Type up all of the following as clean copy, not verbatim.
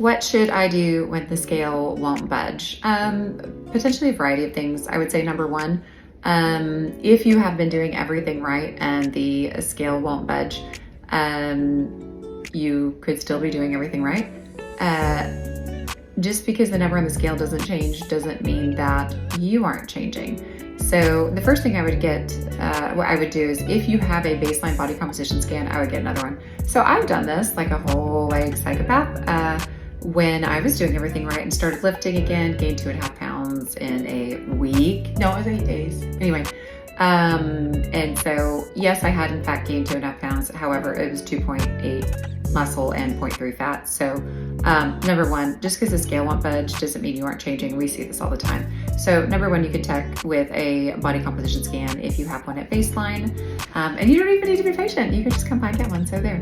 What should I do when the scale won't budge? Potentially a variety of things. I would say number one, if you have been doing everything right and the scale won't budge, you could still be doing everything right. Just because the number on the scale doesn't change doesn't mean that you aren't changing. So the first thing I would get, what I would do is if you have a baseline body composition scan, I would get another one. So I've done this like a whole like psychopath. When I was doing everything right and started lifting again, gained 2.5 pounds in a week. No, it was 8 days. Anyway, and so yes, I had in fact gained 2.5 pounds. However, it was 2.8 muscle and 0.3 fat. So number one, just because the scale won't budge doesn't mean you aren't changing. We see this all the time. So number one, you can check with a body composition scan if you have one at baseline. And you don't even need to be patient. You can just come by and get one. So there.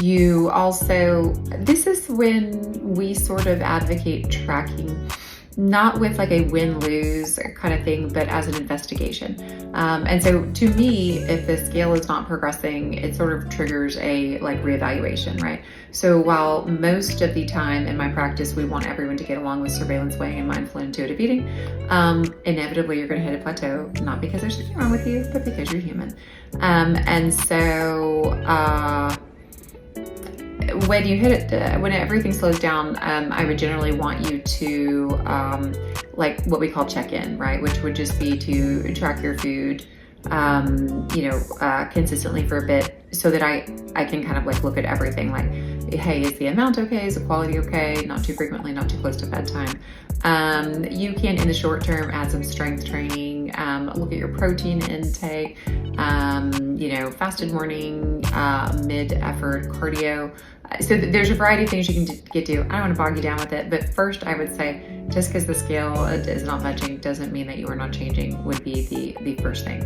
You also, this is when we sort of advocate tracking, not with like a win-lose kind of thing, but as an investigation. And so to me, if the scale is not progressing, it sort of triggers a like reevaluation, right? So while most of the time in my practice, we want everyone to get along with surveillance weighing and mindful and intuitive eating, inevitably you're going to hit a plateau, not because there's something wrong with you, but because you're human. And so, when you hit it, when everything slows down, I would generally want you to like what we call check-in, right? Which would just be to track your food, consistently for a bit, so that I can kind of like look at everything. Like, hey, is the amount okay? Is the quality okay? Not too frequently, not too close to bedtime. You can, in the short term, add some strength training. Look at your protein intake. Fasted morning, mid-effort cardio. So there's a variety of things you can get to. I don't want to bog you down with it, but first I would say just because the scale is not budging doesn't mean that you are not changing would be the first thing.